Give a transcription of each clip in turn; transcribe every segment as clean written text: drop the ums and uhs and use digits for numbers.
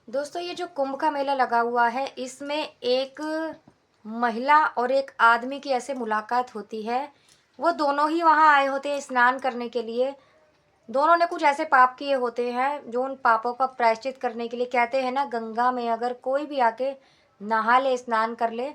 दोस्तों ये जो कुंभ का मेला लगा हुआ है इसमें एक महिला और एक आदमी की ऐसे मुलाकात होती है। वो दोनों ही वहाँ आए होते हैं स्नान करने के लिए। दोनों ने कुछ ऐसे पाप किए होते हैं जो उन पापों का प्रायश्चित करने के लिए कहते हैं ना, गंगा में अगर कोई भी आके नहा ले, स्नान कर ले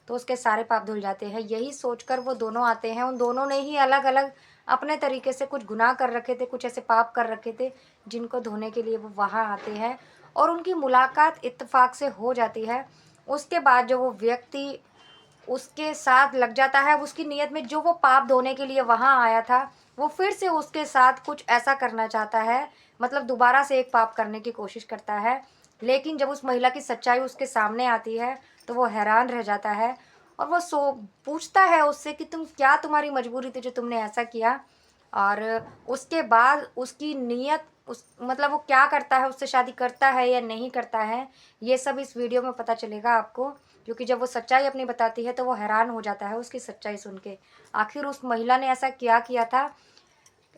तो उसके सारे पाप धुल जाते हैं। यही सोचकर वो दोनों आते हैं। उन दोनों ने ही अलग अलग अपने तरीके से कुछ गुनाह कर रखे थे, कुछ ऐसे पाप कर रखे थे जिनको धोने के लिए वो वहाँ आते हैं और उनकी मुलाकात इत्तेफाक से हो जाती है। उसके बाद जो वो व्यक्ति उसके साथ लग जाता है, उसकी नीयत में जो वो पाप धोने के लिए वहाँ आया था वो फिर से उसके साथ कुछ ऐसा करना चाहता है, मतलब दोबारा से एक पाप करने की कोशिश करता है। लेकिन जब उस महिला की सच्चाई उसके सामने आती है तो वो हैरान रह जाता है और वो पूछता है उससे कि तुम्हारी मजबूरी थी जो तुमने ऐसा किया। और उसके बाद उसकी नीयत उस मतलब वो क्या करता है, उससे शादी करता है या नहीं करता है, ये सब इस वीडियो में पता चलेगा आपको। क्योंकि जब वो सच्चाई अपनी बताती है तो वो हैरान हो जाता है उसकी सच्चाई सुन के। आखिर उस महिला ने ऐसा क्या किया था,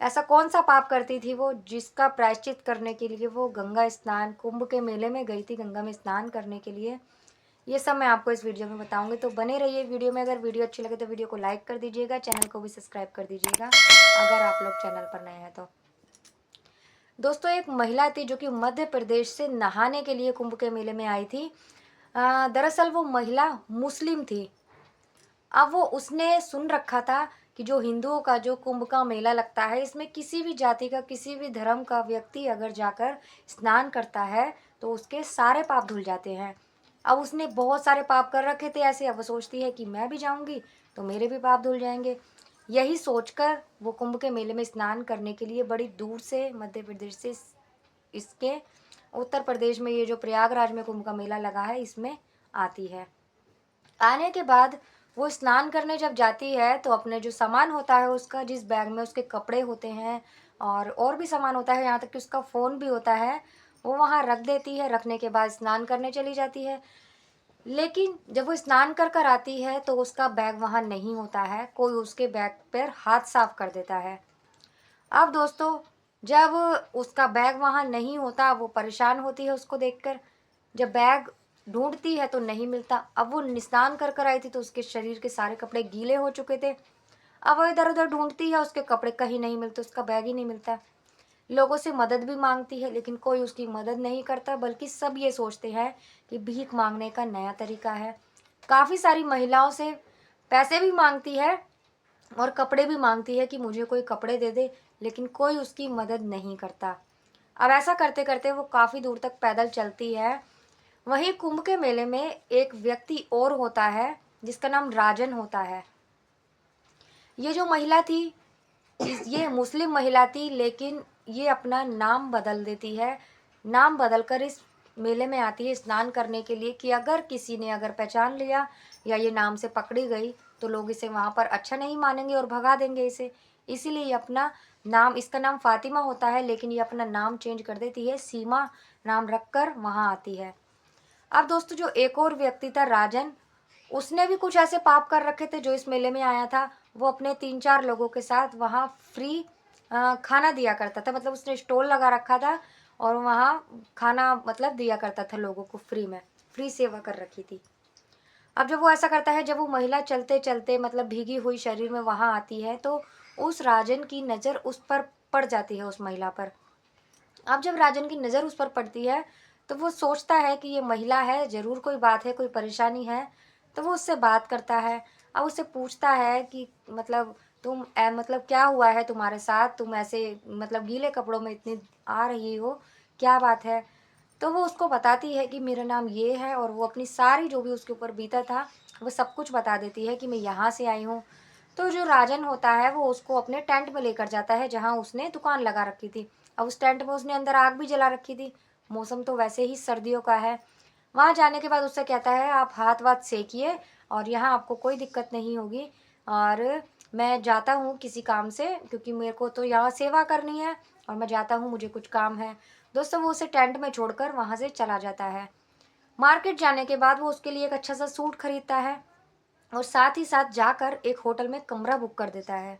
ऐसा कौन सा पाप करती थी वो जिसका प्रायश्चित करने के लिए वो गंगा स्नान कुंभ के मेले में गई थी, गंगा में स्नान करने के लिए। ये सब मैं आपको इस वीडियो में बताऊंगी, तो बने रहिए वीडियो में। अगर वीडियो अच्छी लगे तो वीडियो को लाइक कर दीजिएगा, चैनल को भी सब्सक्राइब कर दीजिएगा अगर आप लोग चैनल पर नए हैं तो। दोस्तों एक महिला थी जो कि मध्य प्रदेश से नहाने के लिए कुंभ के मेले में आई थी। दरअसल वो महिला मुस्लिम थी। अब वो उसने सुन रखा था कि जो हिंदुओं का जो कुंभ का मेला लगता है इसमें किसी भी जाति का, किसी भी धर्म का व्यक्ति अगर जाकर स्नान करता है तो उसके सारे पाप धुल जाते हैं। अब उसने बहुत सारे पाप कर रखे थे ऐसे। अब वो सोचती है कि मैं भी जाऊंगी तो मेरे भी पाप धुल जाएंगे। यही सोचकर वो कुंभ के मेले में स्नान करने के लिए बड़ी दूर से मध्य प्रदेश से इसके उत्तर प्रदेश में ये जो प्रयागराज में कुंभ का मेला लगा है इसमें आती है। आने के बाद वो स्नान करने जब जाती है तो अपने जो सामान होता है उसका, जिस बैग में उसके कपड़े होते हैं और भी सामान होता है, यहाँ तक कि उसका फ़ोन भी होता है, वो वहाँ रख देती है। रखने के बाद स्नान करने चली जाती है। लेकिन जब वो स्नान कर कर आती है तो उसका बैग वहाँ नहीं होता है। कोई उसके बैग पर हाथ साफ कर देता है। अब दोस्तों जब उसका बैग वहाँ नहीं होता वो परेशान होती है उसको देखकर। जब बैग ढूंढती है तो नहीं मिलता। अब वो स्नान कर कर आई थी तो उसके शरीर के सारे कपड़े गीले हो चुके थे। अब वो इधर उधर ढूंढती है, उसके कपड़े कहीं नहीं मिलते, उसका बैग ही नहीं मिलता। लोगों से मदद भी मांगती है लेकिन कोई उसकी मदद नहीं करता, बल्कि सब ये सोचते हैं कि भीख मांगने का नया तरीका है। काफ़ी सारी महिलाओं से पैसे भी मांगती है और कपड़े भी मांगती है कि मुझे कोई कपड़े दे दे, लेकिन कोई उसकी मदद नहीं करता। अब ऐसा करते करते वो काफ़ी दूर तक पैदल चलती है। वहीं कुंभ के मेले में एक व्यक्ति और होता है जिसका नाम राजन होता है। ये जो महिला थी ये मुस्लिम महिला थी, लेकिन ये अपना नाम बदल देती है। नाम बदल कर इस मेले में आती है स्नान करने के लिए कि अगर किसी ने अगर पहचान लिया या ये नाम से पकड़ी गई तो लोग इसे वहाँ पर अच्छा नहीं मानेंगे और भगा देंगे इसे। इसीलिए ये अपना नाम, इसका नाम फातिमा होता है, लेकिन ये अपना नाम चेंज कर देती है, सीमा नाम रखकर वहाँ आती है। अब दोस्तों जो एक और व्यक्ति था राजन, उसने भी कुछ ऐसे पाप कर रखे थे जो इस मेले में आया था। वो अपने 3-4 लोगों के साथ वहाँ फ्री खाना दिया करता था। मतलब उसने स्टॉल लगा रखा था और वहाँ खाना मतलब दिया करता था लोगों को फ्री में, फ्री सेवा कर रखी थी। अब जब वो ऐसा करता है, जब वो महिला चलते चलते मतलब भीगी हुई शरीर में वहाँ आती है तो उस राजन की नज़र उस पर पड़ जाती है, उस महिला पर। अब जब राजन की नज़र उस पर पड़ती है तो वो सोचता है कि ये महिला है, ज़रूर कोई बात है, कोई परेशानी है। तो वो उससे बात करता है। अब उससे पूछता है कि मतलब मतलब क्या हुआ है तुम्हारे साथ, तुम ऐसे मतलब गीले कपड़ों में इतनी आ रही हो, क्या बात है। तो वो उसको बताती है कि मेरा नाम ये है और वो अपनी सारी जो भी उसके ऊपर बीता था वो सब कुछ बता देती है कि मैं यहाँ से आई हूँ। तो जो राजन होता है वो उसको अपने टेंट में लेकर जाता है जहाँ उसने दुकान लगा रखी थी। अब उस टेंट में उसने अंदर आग भी जला रखी थी। मौसम तो वैसे ही सर्दियों का है। वहाँ जाने के बाद उससे कहता है आप हाथ वाथ सेकिए और यहाँ आपको कोई दिक्कत नहीं होगी और मैं जाता हूँ किसी काम से, क्योंकि मेरे को तो यहाँ सेवा करनी है और मैं जाता हूँ, मुझे कुछ काम है। दोस्तों वो उसे टेंट में छोड़कर वहाँ से चला जाता है। मार्केट जाने के बाद वो उसके लिए एक अच्छा सा सूट खरीदता है और साथ ही साथ जाकर एक होटल में कमरा बुक कर देता है।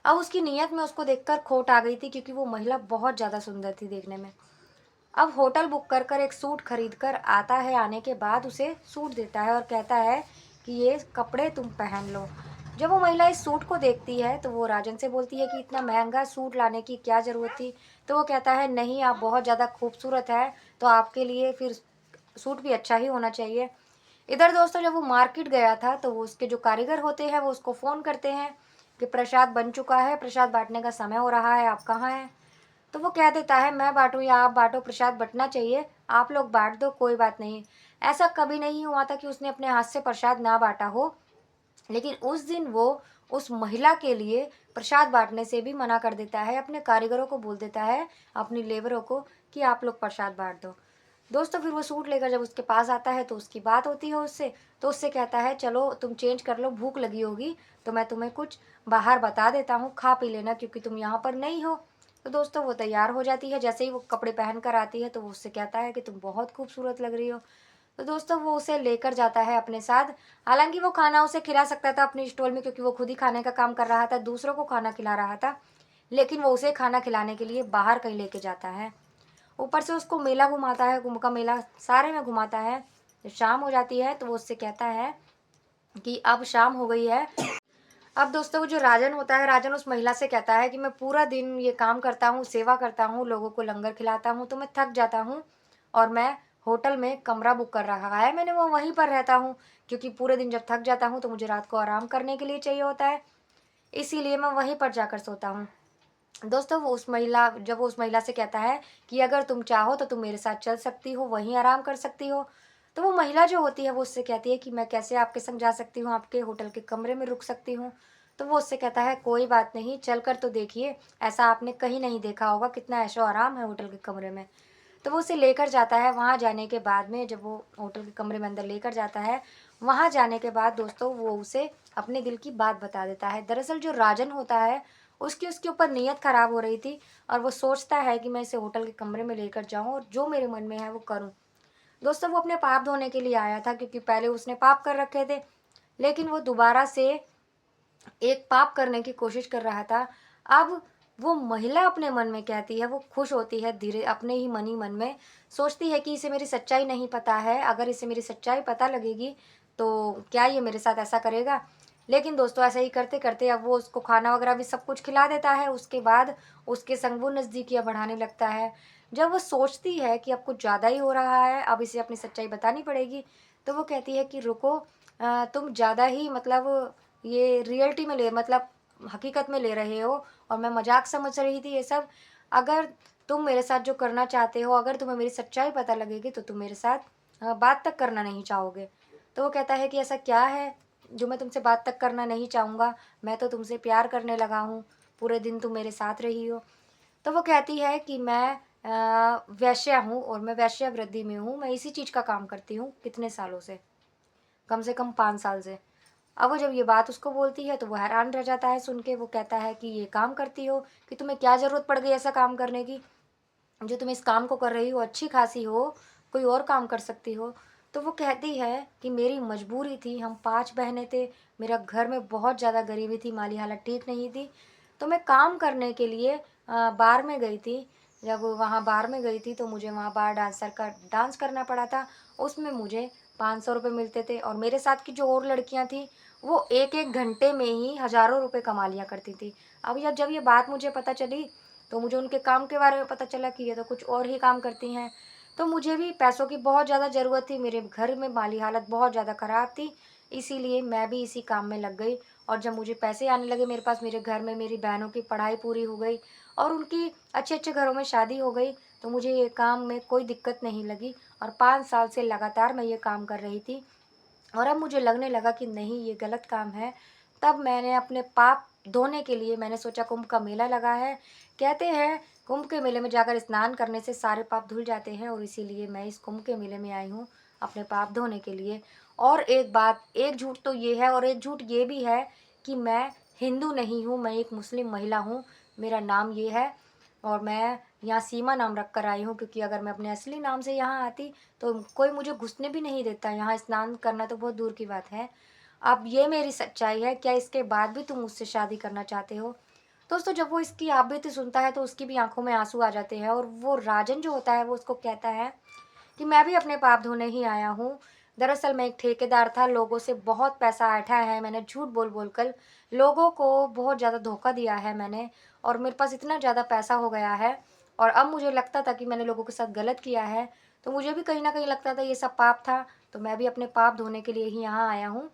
अब उसकी नीयत में उसको देखकर खोट आ गई थी, क्योंकि वो महिला बहुत ज़्यादा सुंदर थी देखने में। अब होटल बुक कर कर एक सूट खरीद कर आता है, आने के बाद उसे सूट देता है और कहता है कि ये कपड़े तुम पहन लो। जब वो महिला इस सूट को देखती है तो वो राजन से बोलती है कि इतना महंगा सूट लाने की क्या ज़रूरत थी। तो वो कहता है नहीं, आप बहुत ज़्यादा खूबसूरत है, तो आपके लिए फिर सूट भी अच्छा ही होना चाहिए। इधर दोस्तों जब वो मार्केट गया था तो वो उसके जो कारीगर होते हैं वो उसको फ़ोन करते हैं कि प्रसाद बन चुका है, प्रसाद बांटने का समय हो रहा है, आप कहाँ हैं। तो वो कह देता है मैं बांटूं या आप बांटो, प्रसाद बंटना चाहिए, आप लोग बांट दो, कोई बात नहीं। ऐसा कभी नहीं हुआ था कि उसने अपने हाथ से प्रसाद ना बांटा हो, लेकिन उस दिन वो उस महिला के लिए प्रसाद बांटने से भी मना कर देता है, अपने कारीगरों को बोल देता है, अपनी लेबरों को, कि आप लोग प्रसाद बांट दो। दोस्तों फिर वो सूट लेकर जब उसके पास आता है तो उसकी बात होती है उससे, तो उससे कहता है चलो तुम चेंज कर लो, भूख लगी होगी तो मैं तुम्हें कुछ बाहर बता देता हूँ, खा पी लेना, क्योंकि तुम यहाँ पर नहीं हो। तो दोस्तों वो तैयार हो जाती है, जैसे ही वो कपड़े पहन कर आती है तो वो उससे कहता है कि तुम बहुत खूबसूरत लग रही हो। तो दोस्तों वो उसे लेकर जाता है अपने साथ। हालांकि वो खाना उसे खिला सकता था अपने स्टॉल में, क्योंकि वो खुद ही खाने का काम कर रहा था, दूसरों को खाना खिला रहा था, लेकिन वो उसे खाना खिलाने के लिए बाहर कहीं लेके जाता है। ऊपर से उसको मेला घुमाता है, कुंभ का मेला सारे में घुमाता है। जब शाम हो जाती है तो वो उससे कहता है कि अब शाम हो गई है। अब दोस्तों वो जो राजन होता है, राजन उस महिला से कहता है कि मैं पूरा दिन ये काम करता हूँ, सेवा करता हूँ, लोगों को लंगर खिलाता हूँ, तो मैं थक जाता हूँ और मैं होटल में कमरा बुक कर रखा है मैंने, वो वहीं पर रहता हूँ, क्योंकि पूरे दिन जब थक जाता हूँ तो मुझे रात को आराम करने के लिए चाहिए होता है, इसीलिए मैं वहीं पर जाकर सोता हूँ। दोस्तों वो उस महिला से कहता है कि अगर तुम चाहो तो तुम मेरे साथ चल सकती हो, वहीं आराम कर सकती हो। तो वो महिला जो होती है वो उससे कहती है कि मैं कैसे आपके संग जा सकती हूँ, आपके होटल के कमरे में रुक सकती हूँ। तो वो उससे कहता है कोई बात नहीं, चल कर तो देखिए, ऐसा आपने कहीं नहीं देखा होगा, कितना ऐशो आराम है होटल के कमरे में। तो वो उसे लेकर जाता है। वहाँ जाने के बाद में जब वो होटल के कमरे में अंदर लेकर जाता है, वहाँ जाने के बाद दोस्तों वो उसे अपने दिल की बात बता देता है। दरअसल जो राजन होता है उसकी उसके ऊपर नीयत ख़राब हो रही थी और वो सोचता है कि मैं इसे होटल के कमरे में लेकर जाऊँ और जो मेरे मन में है वो करूँ। दोस्तों वो अपने पाप धोने के लिए आया था, क्योंकि पहले उसने पाप कर रखे थे, लेकिन वो दोबारा से एक पाप करने की कोशिश कर रहा था। अब वो महिला अपने मन में कहती है, वो खुश होती है, धीरे अपने ही मन में सोचती है कि इसे मेरी सच्चाई नहीं पता है, अगर इसे मेरी सच्चाई पता लगेगी तो क्या ये मेरे साथ ऐसा करेगा। लेकिन दोस्तों ऐसा ही करते करते अब वो उसको खाना वगैरह भी सब कुछ खिला देता है। उसके बाद उसके संग वो नज़दीकियाँ बढ़ाने लगता है। जब वो सोचती है कि अब कुछ ज़्यादा ही हो रहा है, अब इसे अपनी सच्चाई बतानी पड़ेगी, तो वो कहती है कि रुको, तुम ज़्यादा ही मतलब ये रियलिटी में ले मतलब हकीकत में ले रहे हो और मैं मजाक समझ रही थी ये सब। अगर तुम मेरे साथ जो करना चाहते हो, अगर तुम्हें मेरी सच्चाई पता लगेगी तो तुम मेरे साथ बात तक करना नहीं चाहोगे। तो वो कहता है कि ऐसा क्या है जो मैं तुमसे बात तक करना नहीं चाहूँगा, मैं तो तुमसे प्यार करने लगा हूँ, पूरे दिन तुम मेरे साथ रही हो। तो वो कहती है कि मैं वैश्या हूँ और मैं वैश्यावृत्ति में हूँ, मैं इसी चीज़ का काम करती हूँ कितने सालों से कम 5 साल से। अब वो जब ये बात उसको बोलती है तो वो हैरान रह जाता है सुन के। वो कहता है कि ये काम करती हो, कि तुम्हें क्या ज़रूरत पड़ गई ऐसा काम करने की, जो तुम इस काम को कर रही हो अच्छी खासी हो, कोई और काम कर सकती हो। तो वो कहती है कि मेरी मजबूरी थी, हम 5 बहनें थे, मेरा घर में बहुत ज़्यादा गरीबी थी, माली हालत ठीक नहीं थी, तो मैं काम करने के लिए बार में गई थी। जब वहाँ बार में गई थी तो मुझे वहाँ बार डांसर का डांस करना पड़ा था, उसमें मुझे 500 रुपये मिलते थे और मेरे साथ की जो और लड़कियाँ थी वो एक एक घंटे में ही हज़ारों रुपये कमा लिया करती थी। अब जब ये बात मुझे पता चली तो मुझे उनके काम के बारे में पता चला कि ये तो कुछ और ही काम करती हैं। तो मुझे भी पैसों की बहुत ज़्यादा ज़रूरत थी, मेरे घर में माली हालत बहुत ज़्यादा ख़राब थी, इसीलिए मैं भी इसी काम में लग गई। और जब मुझे पैसे आने लगे मेरे पास, मेरे घर में मेरी बहनों की पढ़ाई पूरी हो गई और उनकी अच्छे अच्छे घरों में शादी हो गई, तो मुझे ये काम में कोई दिक्कत नहीं लगी और 5 साल से लगातार मैं ये काम कर रही थी। और अब मुझे लगने लगा कि नहीं, ये गलत काम है। तब मैंने अपने पाप धोने के लिए मैंने सोचा कुंभ का मेला लगा है, कहते हैं कुंभ के मेले में जाकर स्नान करने से सारे पाप धुल जाते हैं, और इसीलिए मैं इस कुंभ के मेले में आई हूँ अपने पाप धोने के लिए। और एक बात, एक झूठ तो ये है और एक झूठ ये भी है कि मैं हिंदू नहीं हूँ, मैं एक मुस्लिम महिला हूँ, मेरा नाम ये है और मैं यहाँ सीमा नाम रख कर आई हूँ, क्योंकि अगर मैं अपने असली नाम से यहाँ आती तो कोई मुझे घुसने भी नहीं देता, यहाँ स्नान करना तो बहुत दूर की बात है। अब ये मेरी सच्चाई है, क्या इसके बाद भी तुम मुझसे शादी करना चाहते हो? दोस्तों जब वो इसकी आप बीती सुनता है तो उसकी भी आंखों में आंसू आ जाते हैं, और वो राजन जो होता है वो उसको कहता है कि मैं भी अपने पाप धोने ही आया हूँ। दरअसल मैं एक ठेकेदार था, लोगों से बहुत पैसा ऐंठा है मैंने, झूठ बोल-बोल कर लोगों को बहुत ज़्यादा धोखा दिया है मैंने, और मेरे पास इतना ज़्यादा पैसा हो गया है, और अब मुझे लगता था कि मैंने लोगों के साथ गलत किया है, तो मुझे भी कहीं न कहीं लगता था ये सब पाप था, तो मैं भी अपने पाप धोने के लिए ही यहाँ आया हूँ,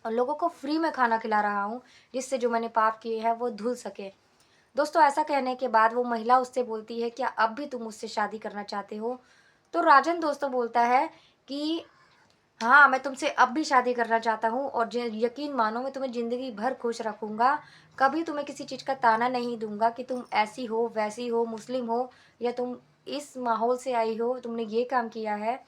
और लोगों को फ्री में खाना खिला रहा हूँ, जिससे जो मैंने पाप किए हैं वो धुल सके। दोस्तों ऐसा कहने के बाद वो महिला उससे बोलती है, क्या अब भी तुम मुझसे शादी करना चाहते हो? तो राजन दोस्तों बोलता है कि हाँ, मैं तुमसे अब भी शादी करना चाहता हूँ, और ज यकीन मानो मैं तुम्हें ज़िंदगी भर खुश रखूँगा। कभी तुम्हें किसी चीज़ का ताना नहीं दूँगा कि तुम ऐसी हो, वैसी हो, मुस्लिम हो, या तुम इस माहौल से आई हो, तुमने ये काम किया है।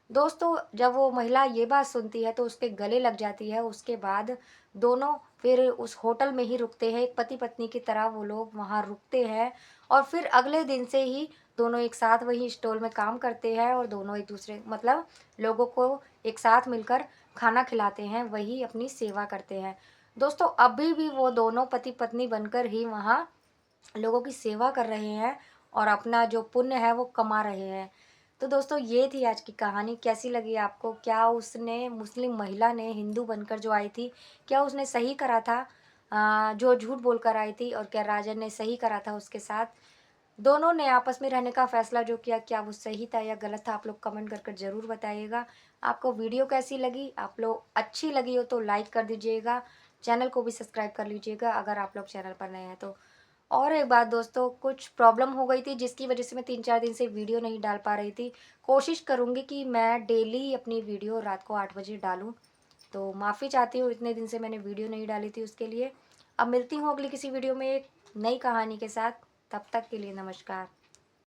दोस्तों जब वो महिला ये बात सुनती है तो उसके गले लग जाती है। उसके बाद दोनों फिर उस होटल में ही रुकते हैं, एक पति पत्नी की तरह वो लोग वहाँ रुकते हैं, और फिर अगले दिन से ही दोनों एक साथ वही स्टॉल में काम करते हैं, और दोनों एक दूसरे मतलब लोगों को एक साथ मिलकर खाना खिलाते हैं, वही अपनी सेवा करते हैं। दोस्तों अभी भी वो दोनों पति पत्नी बनकर ही वहाँ लोगों की सेवा कर रहे हैं, और अपना जो पुण्य है वो कमा रहे हैं। तो दोस्तों ये थी आज की कहानी, कैसी लगी आपको? क्या उसने मुस्लिम महिला ने हिंदू बनकर जो आई थी, क्या उसने सही करा था जो झूठ बोलकर आई थी, और क्या राजन ने सही करा था उसके साथ? दोनों ने आपस में रहने का फैसला जो किया, क्या वो सही था या गलत था? आप लोग कमेंट कर कर ज़रूर बताइएगा। आपको वीडियो कैसी लगी? आप लोग अच्छी लगी हो तो लाइक कर दीजिएगा, चैनल को भी सब्सक्राइब कर लीजिएगा अगर आप लोग चैनल पर नए हैं तो। और एक बात दोस्तों, कुछ प्रॉब्लम हो गई थी जिसकी वजह से मैं 3-4 दिन से वीडियो नहीं डाल पा रही थी। कोशिश करूँगी कि मैं डेली अपनी वीडियो रात को 8 बजे डालूँ। तो माफ़ी चाहती हूँ, इतने दिन से मैंने वीडियो नहीं डाली थी उसके लिए। अब मिलती हूँ अगली किसी वीडियो में एक नई कहानी के साथ। तब तक के लिए नमस्कार।